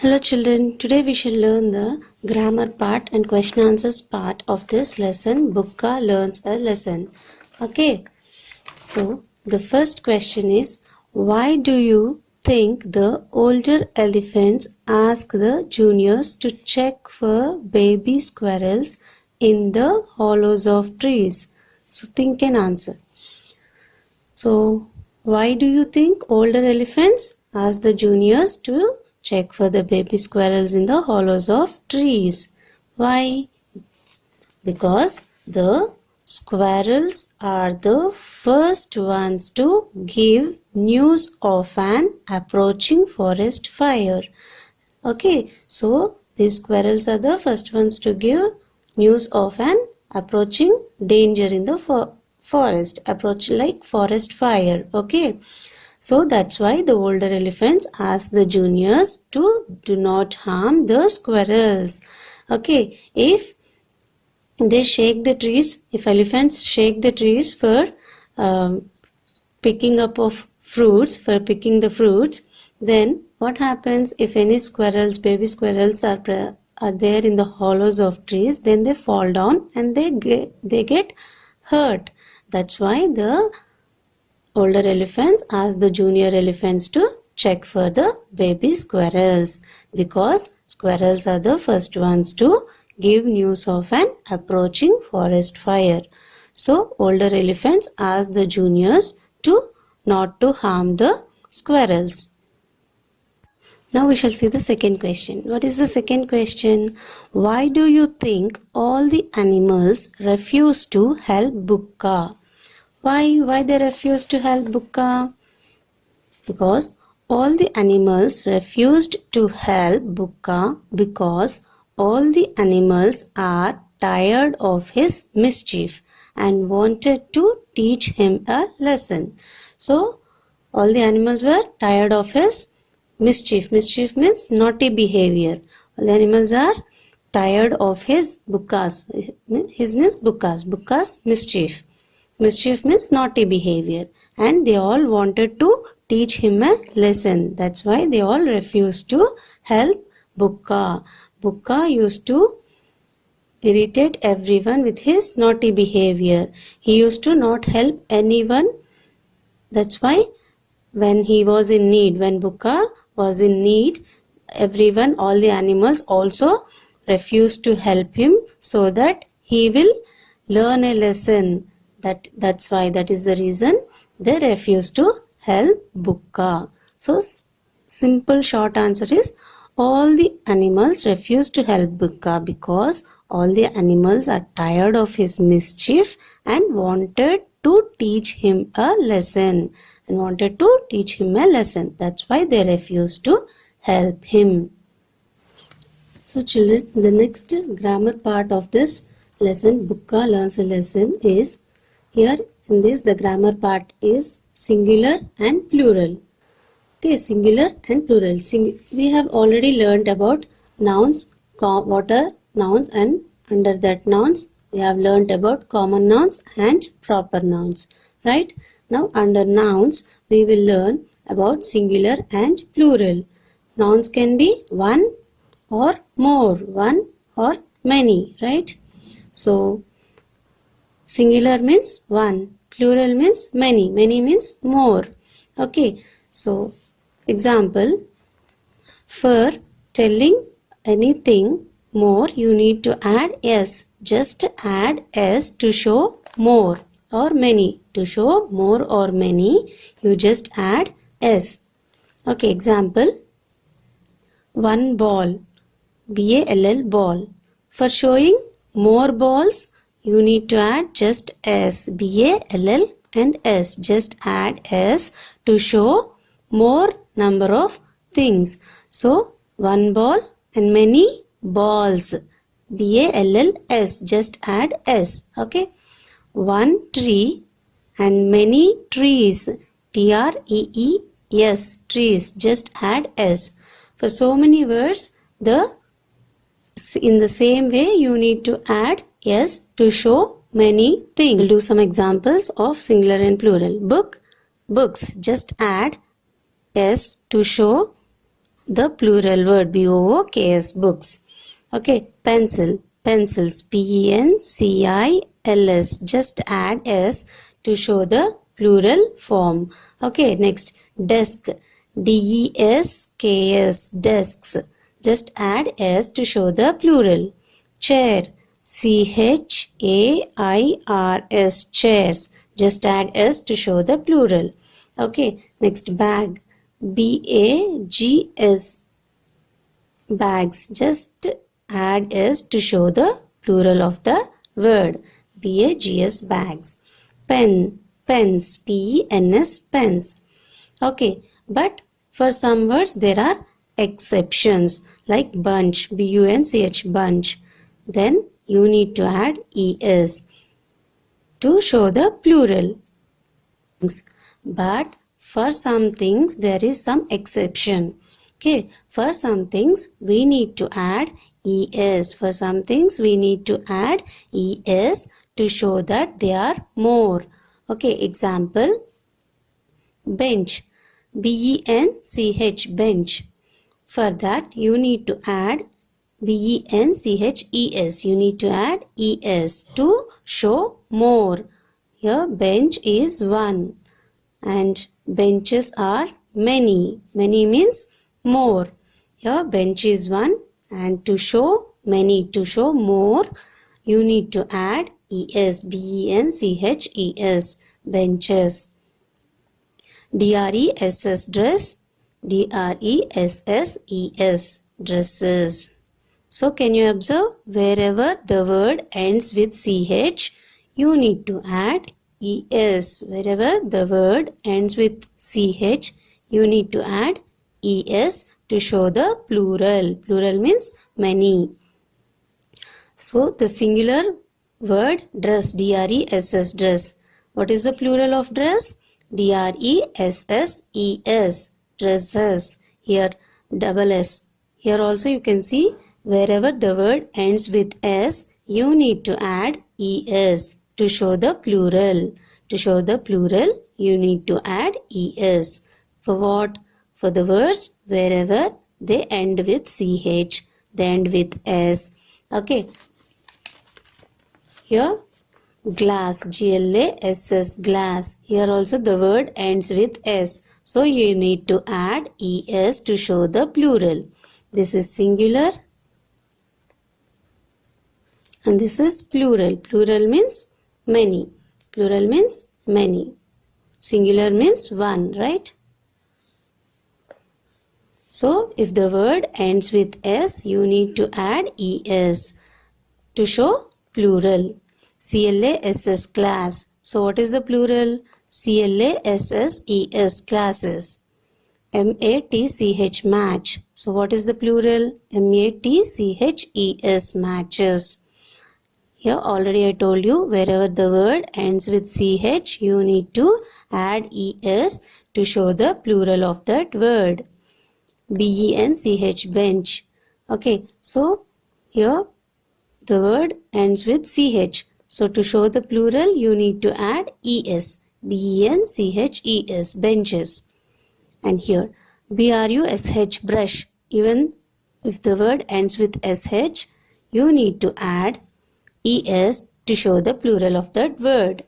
Hello children, today we shall learn the grammar part and question answers part of this lesson. Bukka learns a lesson. Okay, so the first question is, why do you think the older elephants ask the juniors to check for baby squirrels in the hollows of trees? So think and answer. So, why do you think older elephants ask the juniors to check for the baby squirrels in the hollows of trees? Why? Because the squirrels are the first ones to give news of an approaching forest fire. Okay, so these squirrels are the first ones to give news of an approaching danger in the forest, approach like forest fire. Okay, so that's why the older elephants ask the juniors to do not harm the squirrels. Okay, if they shake the trees, if elephants shake the trees for picking up of fruits, for picking the fruits, then what happens if any squirrels, baby squirrels are there in the hollows of trees, then they fall down and they get hurt. That's why the older elephants ask the junior elephants to check for the baby squirrels, because squirrels are the first ones to give news of an approaching forest fire. So older elephants ask the juniors to not to harm the squirrels. Now we shall see the second question. What is the second question? Why do you think all the animals refuse to help Bukka? Why they refuse to help Bukka? Because all the animals refused to help Bukka because all the animals are tired of his mischief and wanted to teach him a lesson. So all the animals were tired of his mischief. Mischief means naughty behavior. All the animals are tired of his Bukka's. His means Bukka's mischief. Mischief means naughty behavior, and they all wanted to teach him a lesson. That's why they all refused to help Bukka. Bukka used to irritate everyone with his naughty behavior. He used to not help anyone. That's why when he was in need, when Bukka was in need, everyone, all the animals also refused to help him so that he will learn a lesson. That's why, that is the reason they refuse to help Bukka. So simple short answer is, all the animals refuse to help Bukka because all the animals are tired of his mischief and wanted to teach him a lesson. That's why they refuse to help him. So children, the next grammar part of this lesson, Bukka learns a lesson, is here. In this, the grammar part is singular and plural. Okay, singular and plural. We have already learned about nouns, what are nouns, and under that nouns we have learned about common nouns and proper nouns. Right? Now under nouns we will learn about singular and plural. Nouns can be one or more, one or many, right? So singular means one, plural means many, many means more. Okay, so example, for telling anything more you need to add s. Just add s to show more or many. To show more or many, you just add s. Okay, example, one ball, ball, ball. For showing more balls, you need to add just s, ball and s. Just add s to show more number of things. So one ball and many balls, balls. Just add s. Okay. One tree and many trees, trees, trees. Just add s. For so many words, in the same way you need to add s to show many things. We'll do some examples of singular and plural. Book, books. Just add s to show the plural word BOOKS, books. Okay, pencil, pencils, PENCILS. Just add S to show the plural form. Okay, next, desk, DESKS, desks. Just add S to show the plural. Chair, CHAIRS, chairs. Just add S to show the plural. Okay, next, bag, BAGS, bags. Just add S to show the plural of the word. BAGS, bags. Pen, pens, PENS, pens. Okay, but for some words there are exceptions, like bunch, BUNCH, bunch. Then you need to add ES to show the plural. But for some things there is some exception. Okay, for some things we need to add ES. For some things we need to add ES to show that they are more. Okay, example, bench, BENCH, bench. For that you need to add BENCHES. You need to add ES to show more. Here bench is one and benches are many. Many means more. Here bench is one and to show many, to show more, you need to add ES, BENCHES, benches. DRESS, dress, DRESSES, dresses. So can you observe, wherever the word ends with CH, you need to add ES. Wherever the word ends with CH, you need to add ES to show the plural. Plural means many. So the singular word dress, DRESS, dress. What is the plural of dress? DRESSES, dresses. Here double S. Here also you can see, wherever the word ends with S, you need to add ES to show the plural. To show the plural, you need to add ES. For what? For the words wherever they end with CH, they end with S. Okay. Here glass, GLASS, glass. Here also the word ends with S. So you need to add ES to show the plural. This is singular and this is plural. Plural means many. Plural means many. Singular means one, right? So if the word ends with S, you need to add ES to show plural. CLASS, class. So what is the plural? CLASSES, classes. MATCH, match. So what is the plural? MATCHES, matches. Here already I told you, wherever the word ends with CH, you need to add ES to show the plural of that word. BENCH, bench. Okay, so here the word ends with CH. So to show the plural, you need to add ES. BENCHES, benches. And here BRUSH, brush. Even if the word ends with SH, you need to add ES to show the plural of that word.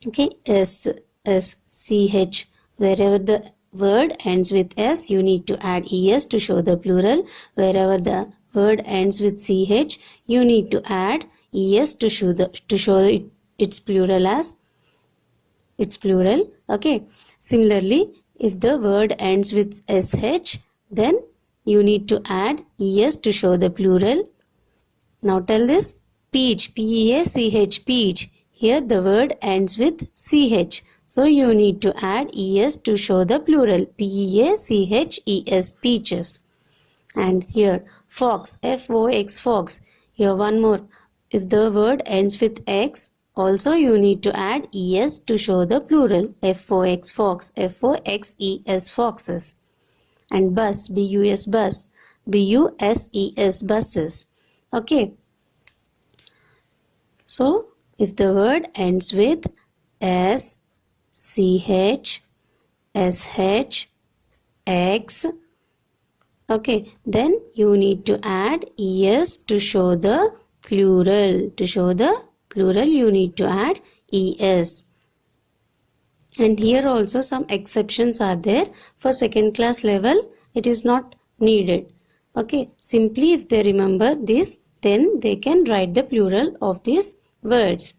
Okay, SCH. Wherever the word ends with S, you need to add ES to show the plural. Wherever the word ends with CH, you need to add ES to show its plural as its plural. Okay. Similarly, if the word ends with SH, then you need to add ES to show the plural. Now tell this. Peach, PEACH, peach. Here the word ends with CH. So you need to add ES to show the plural. PEACHES, peaches. And here fox, FOX, fox. Here one more. If the word ends with X, also you need to add ES to show the plural. FOX, fox. FOXES, foxes. And bus, BUS, bus. BUSES, buses. Okay. So if the word ends with S, CH, SH, X, Okay, then you need to add es to show the plural. To show the plural, you need to add es. And here also some exceptions are there. For second class level, it is not needed. Okay, simply if they remember this, then they can write the plural of these words.